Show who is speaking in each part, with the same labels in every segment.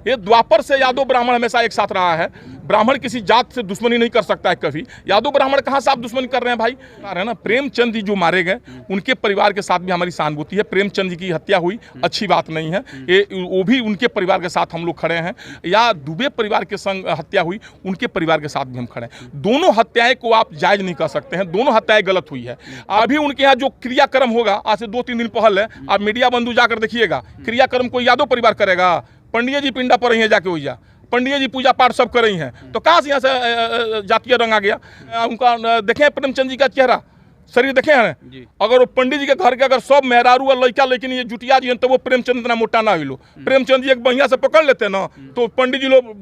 Speaker 1: ये द्वापर से यादव ब्राह्मण हमेशा एक साथ रहा है। ब्राह्मण किसी जात से दुश्मनी नहीं कर सकता है कभी। यादव ब्राह्मण कहाँ से आप दुश्मनी कर रहे हैं भाई? है ना, प्रेमचंद जी जो मारे गए उनके परिवार के साथ भी हमारी सहानुभूति है। प्रेमचंद जी की हत्या हुई, अच्छी बात नहीं है, ये वो भी उनके परिवार के साथ हम लोग खड़े हैं। या दुबे परिवार के संग हत्या हुई, उनके परिवार के साथ भी हम खड़े हैं। दोनों हत्याएं को आप जायज नहीं कर सकते हैं, दोनों हत्याएं गलत हुई है। अभी उनके यहाँ जो क्रियाक्रम होगा, आज से 2-3 दिन पहले आप मीडिया बंधु जाकर देखिएगा, क्रियाक्रम कोई यादव परिवार करेगा? पंडित जी पिंडा पर रही है जाके हुई, पंडित जी पूजा पाठ सब कर रही हैं, तो कहाँ से यहाँ से जातीय रंग आ गया? उनका देखें प्रेमचंद जी का चेहरा, शरीर देखे हैं। अगर वो पंडित जी के घर के अगर सब मेहरारू और लड़का लेकिन ये जुटिया जी हैं तो वो प्रेमचंद इतना मोटा ना हुई। प्रेमचंद जी एक बढ़िया से पकड़ लेते ना तो पंडित जी लोग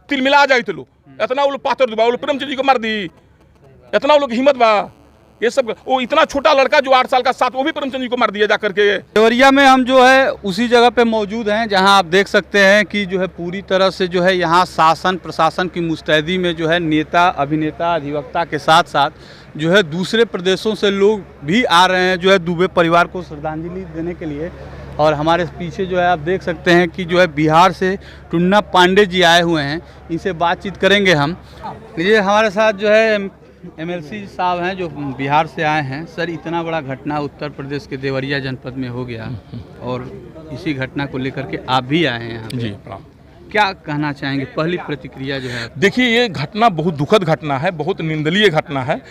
Speaker 1: तिलमिला जाते लो। इतना वो लोग पाथर दुबा, वो लोग प्रेमचंद जी को मार दी, इतना वो लोग हिम्मत बा। ये सब वो इतना छोटा लड़का जो 8 साल का साथ, वो भी प्रेमचंद जी को मार दिया जाकर के।
Speaker 2: देवरिया में हम जो है उसी जगह पे मौजूद हैं जहां आप देख सकते हैं कि जो है पूरी तरह से जो है यहाँ शासन प्रशासन की मुस्तैदी में जो है नेता अभिनेता अधिवक्ता के साथ साथ जो है दूसरे प्रदेशों से लोग भी आ रहे हैं जो है दुबे परिवार को श्रद्धांजलि देने के लिए। और हमारे पीछे जो है आप देख सकते हैं कि जो है बिहार से टुन्ना पांडे जी आए हुए हैं, इनसे बातचीत करेंगे हम। ये हमारे साथ जो है MLC साहब हैं जो बिहार से आए हैं। सर, इतना बड़ा घटना उत्तर प्रदेश के देवरिया जनपद में हो गया और इसी घटना को लेकर के आप भी आए हैं यहाँ
Speaker 1: जी,
Speaker 2: क्या कहना चाहेंगे? पहली प्रतिक्रिया जो है।
Speaker 1: देखिए, ये घटना बहुत दुखद घटना है, बहुत निंदनीय घटना है।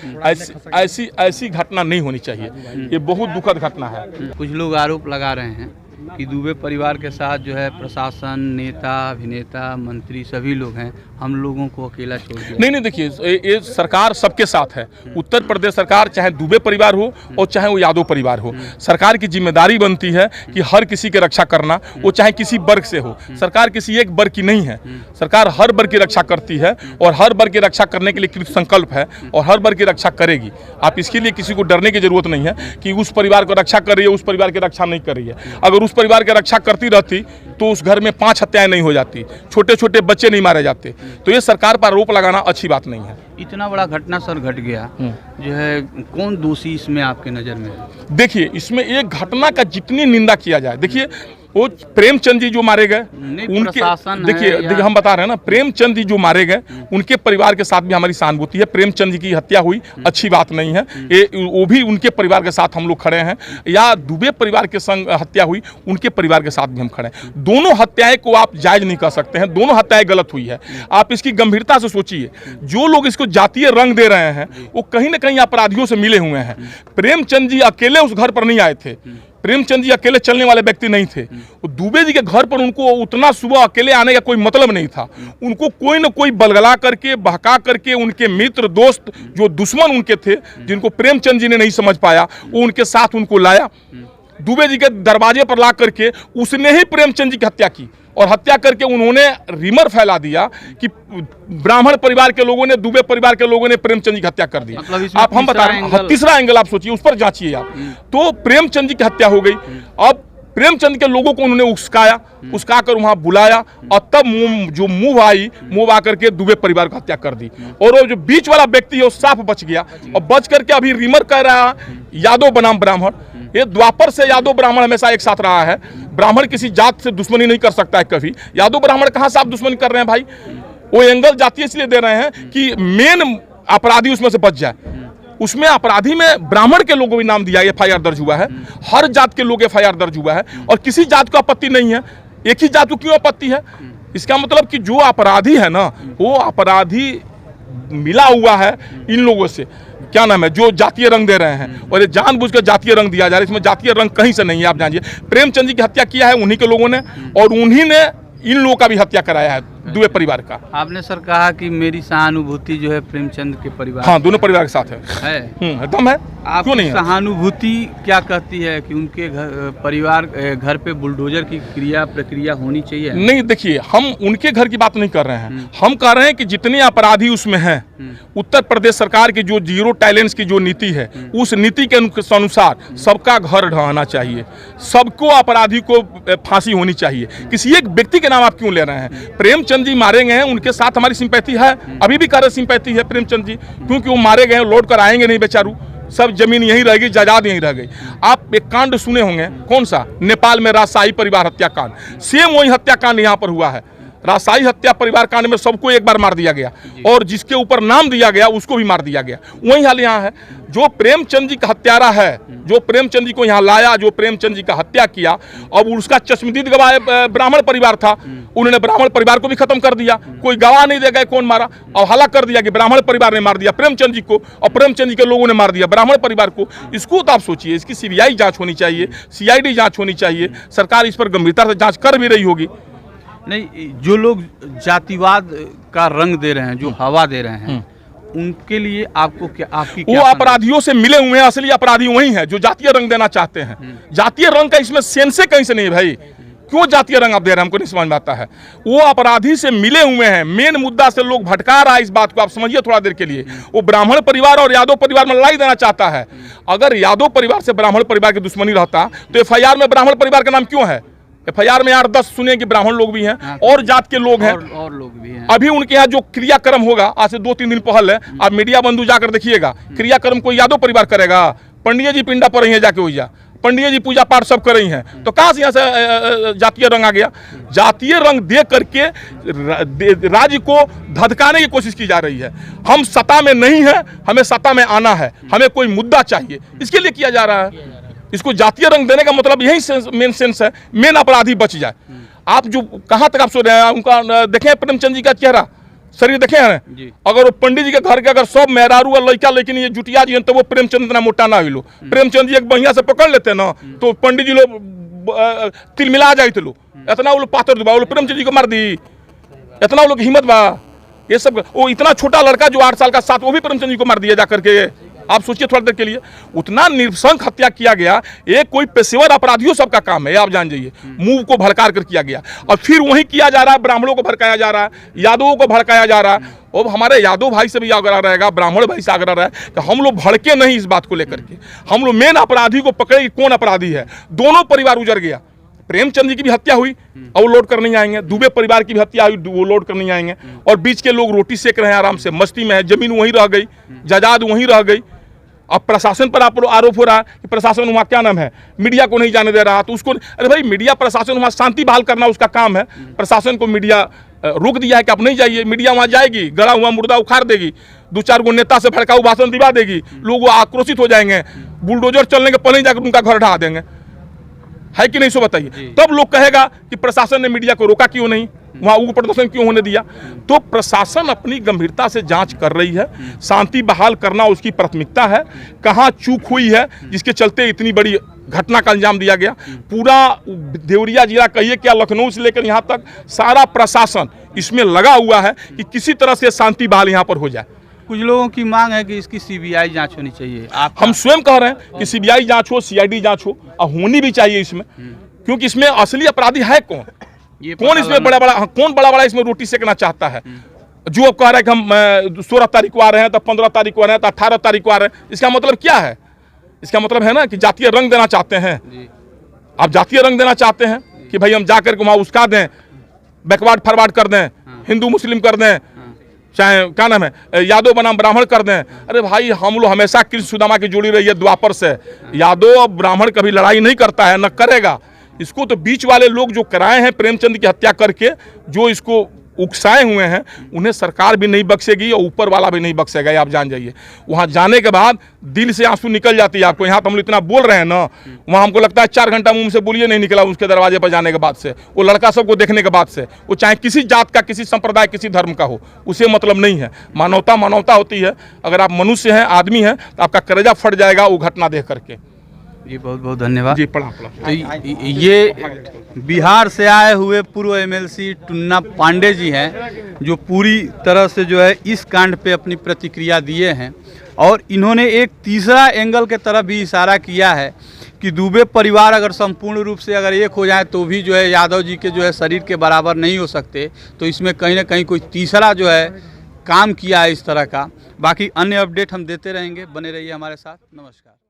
Speaker 1: ऐसी घटना नहीं होनी चाहिए, ये बहुत दुखद घटना है।
Speaker 2: कुछ लोग आरोप लगा रहे हैं कि दुबे परिवार के साथ जो है प्रशासन, नेता अभिनेता मंत्री सभी लोग हैं, हम लोगों को अकेला छोड़ दिया।
Speaker 1: नहीं, देखिए, ये सरकार सबके साथ है। उत्तर प्रदेश सरकार चाहे दुबे परिवार हो और चाहे वो यादव परिवार हो, सरकार की जिम्मेदारी बनती है कि हर किसी की रक्षा करना, वो चाहे किसी वर्ग से हो। सरकार किसी एक वर्ग की नहीं है, सरकार हर वर्ग की रक्षा करती है और हर वर्ग की रक्षा करने के लिए कृत संकल्प है और हर वर्ग की रक्षा करेगी। आप इसके लिए किसी को डरने की जरूरत नहीं है कि उस परिवार को रक्षा कर रही है, उस परिवार की रक्षा नहीं कर रही है। अगर उस परिवार की रक्षा करती रहती तो उस घर में 5 हत्याएं नहीं हो जाती, छोटे छोटे बच्चे नहीं मारे जाते। तो ये सरकार पर आरोप लगाना अच्छी बात नहीं है।
Speaker 2: इतना बड़ा घटना सर घट गया, जो है कौन दोषी इसमें आपके नज़र में है?
Speaker 1: देखिए, इसमें एक घटना का जितनी निंदा किया जाए, देखिए वो प्रेमचंद जी जो मारे गए उनके, देखिए हम बता रहे हैं ना, प्रेमचंद जी जो मारे गए उनके परिवार के साथ भी हमारी सहानुभूति है। प्रेमचंद जी की हत्या हुई, अच्छी बात नहीं है, ये वो भी उनके परिवार के साथ हम लोग खड़े हैं। या दुबे परिवार के संग हत्या हुई, उनके परिवार के साथ भी हम खड़े हैं। दोनों हत्याएं को आप जायज नहीं कर सकते हैं, दोनों हत्याएं गलत हुई है। आप इसकी गंभीरता से सोचिए, जो लोग इसको जातीय रंग दे रहे हैं वो कहीं ना कहीं अपराधियों से मिले हुए हैं। प्रेमचंद जी अकेले उस घर पर नहीं आए थे, प्रेमचंद जी अकेले चलने वाले व्यक्ति नहीं थे। दुबे जी के घर पर उनको उतना सुबह अकेले आने का कोई मतलब नहीं था। उनको कोई न कोई बलगला करके, बहका करके, उनके मित्र दोस्त जो दुश्मन उनके थे, जिनको प्रेमचंद जी ने नहीं समझ पाया, वो उनके साथ उनको लाया, दुबे जी के दरवाजे पर ला करके उसने ही प्रेमचंद जी की हत्या की। और हत्या करके उन्होंने रिमर फैला दिया कि ब्राह्मण परिवार के लोगों ने, दुबे परिवार के लोगों ने प्रेमचंद जी की हत्या कर दी।
Speaker 2: मतलब
Speaker 1: आप हम बता रहे हैं, तीसरा एंगल आप सोचिए, उस पर जांचिए आप। तो प्रेमचंद जी की हत्या हो गई। अब प्रेमचंद के लोगों को उन्होंने उस्का कर वहां बुलाया और तब मुंह आकर के दुबे परिवार को हत्या कर दी। और वो जो बीच वाला व्यक्ति है वो साफ बच गया और बच करके अभी रिमर कह रहा यादव बनाम ब्राह्मण। ये द्वापर से यादव ब्राह्मण हमेशा एक साथ रहा है। ब्राह्मण किसी जात से दुश्मनी नहीं कर सकता है कभी। यादव ब्राह्मण कहाँ से आप दुश्मनी कर रहे हैं भाई? वो एंगल जातीय इसलिए दे रहे हैं कि मेन अपराधी उसमें से बच जाए। उसमें अपराधी में ब्राह्मण के लोगों भी नाम दिया, FIR दर्ज हुआ है, हर जात के लोग FIR दर्ज हुआ है और किसी जात को आपत्ति नहीं है। एक ही जात को क्यों आपत्ति है? इसका मतलब कि जो अपराधी है ना, वो अपराधी मिला हुआ है इन लोगों से, क्या नाम है, जो जातीय रंग दे रहे हैं। और ये जानबूझ कर जातीय रंग दिया जा रहा है, इसमें जातीय रंग कहीं से नहीं है। आप जानिए, प्रेमचंद जी की हत्या किया है उन्हीं के लोगों ने और उन्हीं ने इन लोगों का भी हत्या कराया है, दुबे परिवार का।
Speaker 2: आपने सर कहा कि मेरी सहानुभूति जो है प्रेमचंद के परिवार,
Speaker 1: हाँ, दोनों परिवार के साथ है। एकदम है।
Speaker 2: आप
Speaker 1: क्यों नहीं है?
Speaker 2: सहानुभूति क्या कहती है कि उनके परिवार घर पे बुलडोजर की प्रक्रिया होनी चाहिए?
Speaker 1: नहीं, देखिए, हम उनके घर की बात नहीं कर रहे हैं, हम कह रहे हैं कि जितने अपराधी उसमें हैं, उत्तर प्रदेश सरकार की जो जीरो टॉलरेंस की जो नीति है, उस नीति के अनुसार सबका घर ढहाना चाहिए, सबको अपराधी को फांसी होनी चाहिए। किसी एक व्यक्ति के नाम आप क्यों ले रहे हैं? प्रेमचंद जी मारे गए हैं, उनके साथ हमारी सिंपैथी है, अभी भी कार्य सिंपैथी है प्रेमचंद जी, क्योंकि वो मारे गए हैं, लौट कर आएंगे नहीं बेचारू। सब जमीन यहीं रह गई, जायदाद यहीं रह गई। आप एक कांड सुने होंगे, कौन सा? नेपाल में राजशाही परिवार हत्याकांड, सेम वही हत्याकांड यहाँ पर हुआ है। राजशाही हत्या परिवार कांड में सबको एक बार मार दिया गया और जिसके ऊपर नाम दिया गया उसको भी मार दिया गया। वही हाल यहाँ है। जो प्रेमचंद जी का हत्यारा है, जो प्रेमचंद जी को यहाँ लाया, जो प्रेमचंद जी का हत्या किया, अब उसका चश्मदीद गवाह ब्राह्मण परिवार था, उन्होंने ब्राह्मण परिवार को भी खत्म कर दिया। कोई गवाह नहीं दे गए कौन मारा, और हला कर दिया कि ब्राह्मण परिवार ने मार दिया प्रेमचंद जी को, और प्रेमचंद जी के लोगों ने मार दिया ब्राह्मण परिवार को। इसको तो आप सोचिए, इसकी सीबीआई जांच होनी चाहिए, सीआईडी जांच होनी चाहिए। सरकार इस पर गंभीरता से जांच कर भी रही होगी।
Speaker 2: नहीं, जो लोग जातिवाद का रंग दे रहे हैं, जो हवा दे रहे हैं, उनके लिए आपको क्या, आपकी
Speaker 1: वो अपराधियों से मिले हुए हैं, असली अपराधी वही हैं जो जातीय रंग देना चाहते हैं। जातीय रंग का इसमें सेंसे कहीं से नहीं भाई, क्यों जातीय रंग आप दे रहे हैं, हमको नहीं समझ में आता है। वो अपराधी से मिले हुए हैं, मेन मुद्दा से लोग भटका रहा है इस बात को, आप समझिए थोड़ा देर के लिए। वो ब्राह्मण परिवार और यादव परिवार में लड़ाई देना चाहता है। अगर यादव परिवार से ब्राह्मण परिवार की दुश्मनी रहता तो एफआईआर में ब्राह्मण परिवार का नाम क्यों है? एफआईआर में 8-10 सुने कि ब्राह्मण लोग भी हैं और जात के लोग हैं
Speaker 2: और लोग भी हैं।
Speaker 1: अभी उनके यहाँ जो क्रियाक्रम होगा, आज से 2-3 दिन पहले आप मीडिया बंधु जाकर देखिएगा, क्रियाक्रम कोई यादव परिवार करेगा? पंडित जी पिंडा पर रही है जाके, हुई पंडित जी पूजा पाठ सब कर रही हैं, तो कहाँ से यहाँ से जातीय रंग आ गया? जातीय रंग दे करके राज्य को धधकाने की कोशिश की जा रही है। हम सत्ता में नहीं है, हमें सत्ता में आना है, हमें कोई मुद्दा चाहिए, इसके लिए किया जा रहा है। इसको जातीय रंग देने का मतलब यही मेन सेंस है, मेन अपराधी बच जाए। आप जो कहाँ तक आप सोच रहे हैं, उनका देखें प्रेमचंद जी का चेहरा, शरीर देखे हैं? अगर वो पंडित जी के घर के अगर सब मेहरारू और लड़का लेकिन ये जुटिया जी हैं, तो वो प्रेमचंद इतना मोटा ना हुई। प्रेमचंद जी एक बढ़िया से पकड़ लेते ना, तो पंडित जी लोग तिलमिला जाए थे लोग, इतना वो लोग पातर दुबा, वो प्रेमचंद जी को मार दी, इतना वो लोग हिम्मत बा। ये सब वो इतना छोटा लड़का जो 8 साल का साथ, वो भी प्रेमचंद जी को मार दिया जाकर के। आप सोचिए थोड़ी देर के लिए, उतना निरसंक हत्या किया गया। एक कोई पेशेवर अपराधियों सबका काम है, आप जान जाइए। मुंह को भड़का कर किया गया और फिर वही किया जा रहा है, ब्राह्मणों को भड़काया जा रहा है, यादवों को भड़काया जा रहा है। और हमारे यादव भाई से भी आग्रह रहेगा, ब्राह्मण भाई से आग्रह रहे कि हम लोग भड़के नहीं इस बात को लेकर के। हम लोग मेन अपराधी को पकड़े कि कौन अपराधी है। दोनों परिवार उजड़ गया, प्रेमचंद जी की भी हत्या हुई और वो लौट कर नहीं आएंगे, दुबे परिवार की भी हत्या हुई, वो लौट कर नहीं आएंगे, और बीच के लोग रोटी सेक रहे हैं, आराम से मस्ती में है, जमीन वहीं रह गई, जायदाद वहीं रह गई। अब प्रशासन पर आरोप हो रहा है कि प्रशासन वहाँ क्या नाम है, मीडिया को नहीं जाने दे रहा, तो उसको, अरे भाई मीडिया प्रशासन वहाँ शांति बहाल करना उसका काम है। प्रशासन को मीडिया रोक दिया है कि आप नहीं जाइए, मीडिया वहाँ जाएगी, गड़ा हुआ मुर्दा उखाड़ देगी, 2-4 गो नेता से भड़काऊ भाषण दिवा देगी, लोग आक्रोशित हो जाएंगे, बुलडोजर चलने के पहले जाकर उनका घर ढहा देंगे, है कि नहीं? सो बताइए, तब लोग कहेगा कि प्रशासन ने मीडिया को रोका क्यों नहीं, वहाँ उग्र प्रदर्शन क्यों होने दिया? तो प्रशासन अपनी गंभीरता से जांच कर रही है, शांति बहाल करना उसकी प्राथमिकता है। कहाँ चूक हुई है जिसके चलते इतनी बड़ी घटना का अंजाम दिया गया? पूरा देवरिया जिला कहिए क्या, लखनऊ से लेकर यहाँ तक सारा प्रशासन इसमें लगा हुआ है कि किसी तरह से शांति बहाल यहाँ पर हो जाए।
Speaker 2: कुछ लोगों की मांग है कि इसकी सीबीआई जांच होनी चाहिए।
Speaker 1: हम स्वयं कह रहे हैं कि सीबीआई जांच हो, सीआईडी जांच हो, और होनी भी चाहिए इसमें, क्योंकि इसमें असली अपराधी है कौन? कौन इसमें कौन बड़ा इसमें रोटी सेकना चाहता है? जो कह रहा है कि हम 16 तारीख को आ रहे हैं, तो 15 तारीख को आ रहे हैं, तो 18 तारीख को आ रहे हैं, इसका मतलब क्या है? इसका मतलब है ना कि जातीय रंग देना चाहते हैं। आप जातीय रंग देना चाहते हैं कि भाई हम जाकर के वहाँ उसका दें, बैकवर्ड फॉरवर्ड कर दें, हिंदू मुस्लिम कर दें, चाहे क्या नाम है, यादव बनाम ब्राह्मण कर दें। अरे भाई, हम लोग हमेशा कृष्ण सुदामा की जुड़ी रही है द्वापर से। यादव और ब्राह्मण कभी लड़ाई नहीं करता है, न करेगा। इसको तो बीच वाले लोग जो कराए हैं प्रेमचंद की हत्या करके, जो इसको उकसाए हुए हैं, उन्हें सरकार भी नहीं बख्शेगी और ऊपर वाला भी नहीं बख्शेगा, आप जान जाइए। वहाँ जाने के बाद दिल से आंसू निकल जाती है आपको। यहाँ तो हम लोग इतना बोल रहे हैं ना, वहाँ हमको लगता है 4 घंटा मुंह से बोलिए नहीं निकला उसके दरवाजे पर जाने के बाद से, वो लड़का सबको देखने के बाद से। वो चाहे किसी जात का, किसी संप्रदाय, किसी धर्म का हो, उसे मतलब नहीं है। मानवता मानवता होती है। अगर आप मनुष्य हैं, आदमी हैं, तो आपका कलेजा फट जाएगा वो घटना देख करके।
Speaker 2: जी बहुत बहुत धन्यवाद
Speaker 1: जी। पढ़ा
Speaker 2: तो ये बिहार से आए हुए पूर्व एमएलसी टुन्ना पांडे जी हैं, जो पूरी तरह से जो है इस कांड पे अपनी प्रतिक्रिया दिए हैं, और इन्होंने एक तीसरा एंगल के तरफ भी इशारा किया है कि दुबे परिवार अगर संपूर्ण रूप से अगर एक हो जाए तो भी जो है यादव जी के जो है शरीर के बराबर नहीं हो सकते। तो इसमें कहीं ना कहीं कोई तीसरा जो है काम किया है इस तरह का। बाकी अन्य अपडेट हम देते रहेंगे, बने रहिए हमारे साथ। नमस्कार।